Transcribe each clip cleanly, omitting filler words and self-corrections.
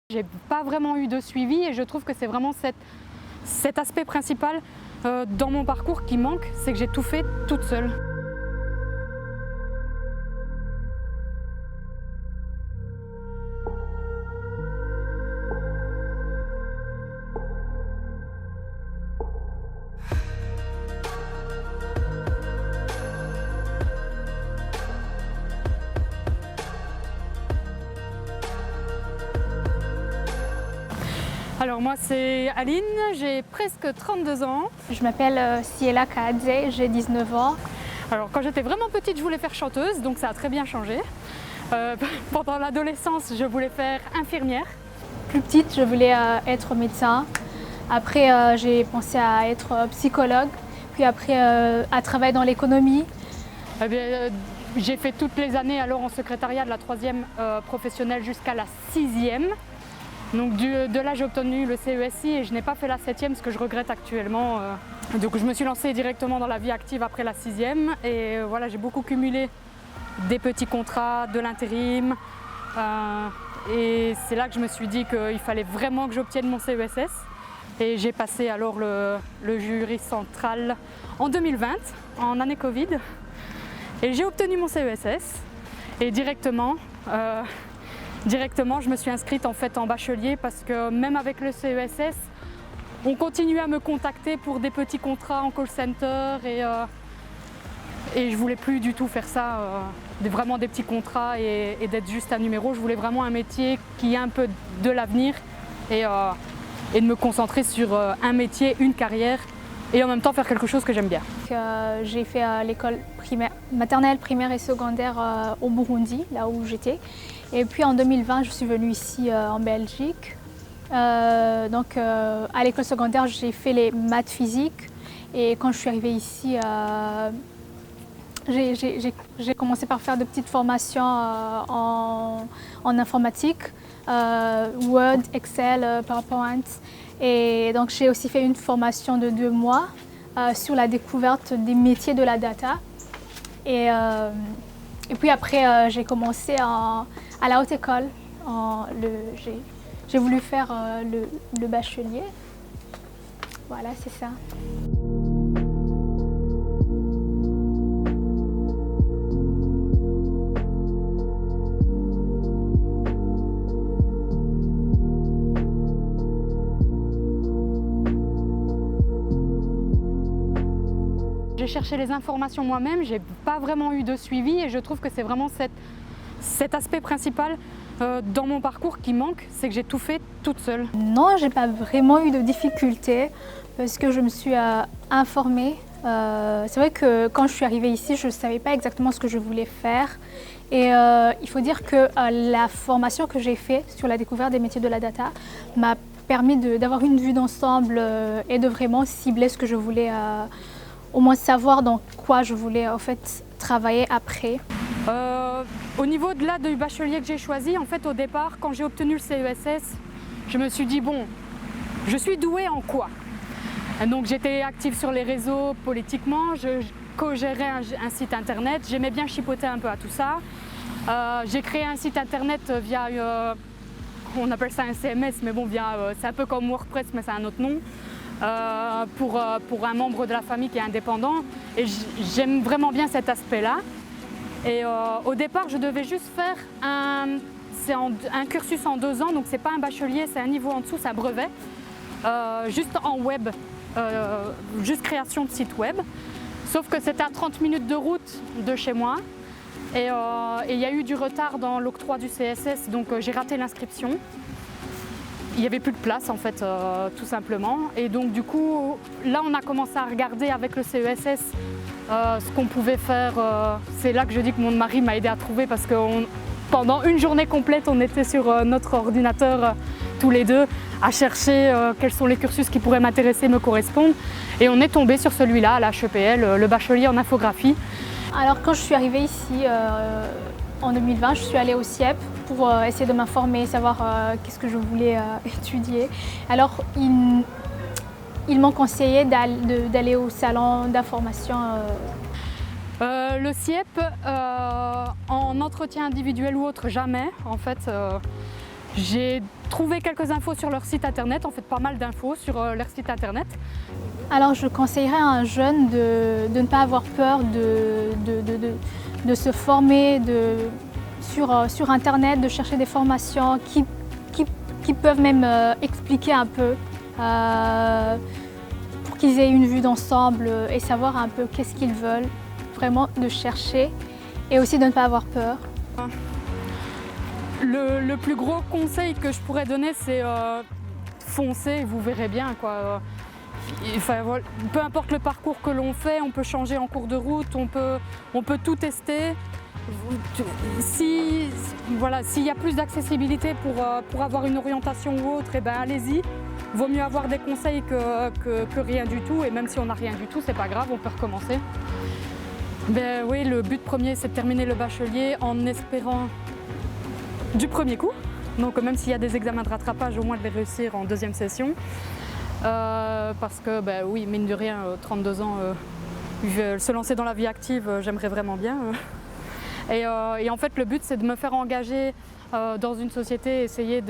J'ai pas vraiment eu de suivi et je trouve que c'est vraiment cet aspect principal dans mon parcours qui manque, c'est que j'ai tout fait toute seule. Alors moi c'est Aline, j'ai presque 32 ans. Je m'appelle Siela Kaadze, j'ai 19 ans. Alors quand j'étais vraiment petite je voulais faire chanteuse, donc ça a très bien changé. Pendant l'adolescence je voulais faire infirmière. Plus petite je voulais être médecin. Après j'ai pensé à être psychologue, puis après à travailler dans l'économie. J'ai fait toutes les années alors en secrétariat de la 3e professionnelle jusqu'à la 6e. Donc de là j'ai obtenu le CESI et je n'ai pas fait la 7e, ce que je regrette actuellement. Donc je me suis lancée directement dans la vie active après la 6e et voilà, j'ai beaucoup cumulé des petits contrats, de l'intérim et c'est là que je me suis dit qu'il fallait vraiment que j'obtienne mon CESS et j'ai passé alors le jury central en 2020, en année Covid, et j'ai obtenu mon CESS et directement je me suis inscrite en fait en bachelier parce que même avec le CESS, on continuait à me contacter pour des petits contrats en call center et je voulais plus du tout faire ça, vraiment des petits contrats et d'être juste un numéro. Je voulais vraiment un métier qui a un peu de l'avenir et de me concentrer sur un métier, une carrière et en même temps faire quelque chose que j'aime bien. J'ai fait l'école maternelle, primaire et secondaire au Burundi, là où j'étais. Et puis en 2020, je suis venue ici en Belgique. À l'école secondaire, j'ai fait les maths physiques. Et quand je suis arrivée ici, j'ai commencé par faire de petites formations en informatique, Word, Excel, PowerPoint. Et donc j'ai aussi fait une formation de 2 mois sur la découverte des métiers de la data. Et puis après, j'ai commencé à la haute école. J'ai voulu faire le bachelier. Voilà, c'est ça. J'ai cherché les informations moi-même, j'ai pas vraiment eu de suivi et je trouve que c'est vraiment cet aspect principal dans mon parcours qui manque, c'est que j'ai tout fait toute seule. Non, j'ai pas vraiment eu de difficultés parce que je me suis informée. C'est vrai que quand je suis arrivée ici, je ne savais pas exactement ce que je voulais faire. Et il faut dire que la formation que j'ai faite sur la découverte des métiers de la data m'a permis d'avoir une vue d'ensemble et de vraiment cibler ce que je voulais, au moins savoir dans quoi je voulais en fait travailler après. Au niveau du bachelier que j'ai choisi, en fait au départ, quand j'ai obtenu le CESS, je me suis dit bon, je suis douée en quoi? Donc j'étais active sur les réseaux politiquement, je co-gérais un site internet, j'aimais bien chipoter un peu à tout ça. J'ai créé un site internet via, on appelle ça un CMS, mais bon, c'est un peu comme WordPress, mais c'est un autre nom. Pour un membre de la famille qui est indépendant et j'aime vraiment bien cet aspect-là. Et au départ, je devais juste faire un cursus en 2 ans, donc c'est pas un bachelier, c'est un niveau en dessous, c'est un brevet, juste en web, juste création de site web. Sauf que c'était à 30 minutes de route de chez moi et il y a eu du retard dans l'octroi du CSS, donc j'ai raté l'inscription. Il n'y avait plus de place en fait, tout simplement. Et donc du coup, là on a commencé à regarder avec le CESS ce qu'on pouvait faire. C'est là que je dis que mon mari m'a aidé à trouver parce que pendant une journée complète, on était sur notre ordinateur tous les deux à chercher quels sont les cursus qui pourraient m'intéresser, me correspondre. Et on est tombé sur celui-là, à la HEPL, le bachelier en infographie. Alors quand je suis arrivée ici en 2020, je suis allée au CIEP pour essayer de m'informer, savoir qu'est-ce que je voulais étudier. Alors ils m'ont conseillé d'aller au salon d'information. Le CIEP, en entretien individuel ou autre, jamais. En fait, j'ai trouver quelques infos sur leur site internet, en fait pas mal d'infos sur leur site internet. Alors je conseillerais à un jeune de ne pas avoir peur de se former sur internet, de chercher des formations qui peuvent même expliquer un peu pour qu'ils aient une vue d'ensemble et savoir un peu qu'est-ce qu'ils veulent, vraiment de chercher et aussi de ne pas avoir peur. Le plus gros conseil que je pourrais donner, c'est foncer, vous verrez bien, quoi. Enfin, voilà, peu importe le parcours que l'on fait, on peut changer en cours de route, on peut tout tester. S'il y a plus d'accessibilité pour avoir une orientation ou autre, eh ben, allez-y. Vaut mieux avoir des conseils que rien du tout, et même si on n'a rien du tout, c'est pas grave, on peut recommencer. Ben, oui, le but premier, c'est de terminer le bachelier en espérant du premier coup. Donc même s'il y a des examens de rattrapage, au moins de les réussir en deuxième session. Parce que, ben, oui, mine de rien, 32 ans, se lancer dans la vie active, j'aimerais vraiment bien. Et en fait, le but, c'est de me faire engager dans une société, essayer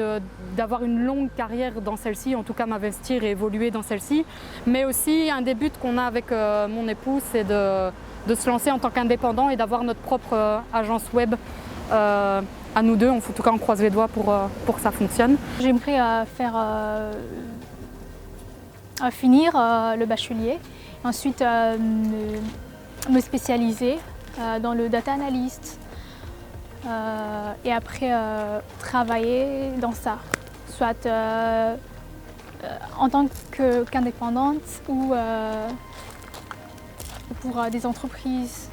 d'avoir une longue carrière dans celle-ci, en tout cas m'investir et évoluer dans celle-ci. Mais aussi, un des buts qu'on a avec mon époux, c'est de se lancer en tant qu'indépendant et d'avoir notre propre agence web à nous deux. En tout cas, on croise les doigts pour que ça fonctionne. J'aimerais finir le bachelier, ensuite me spécialiser dans le data analyst et après travailler dans ça, soit en tant qu'indépendante ou pour des entreprises.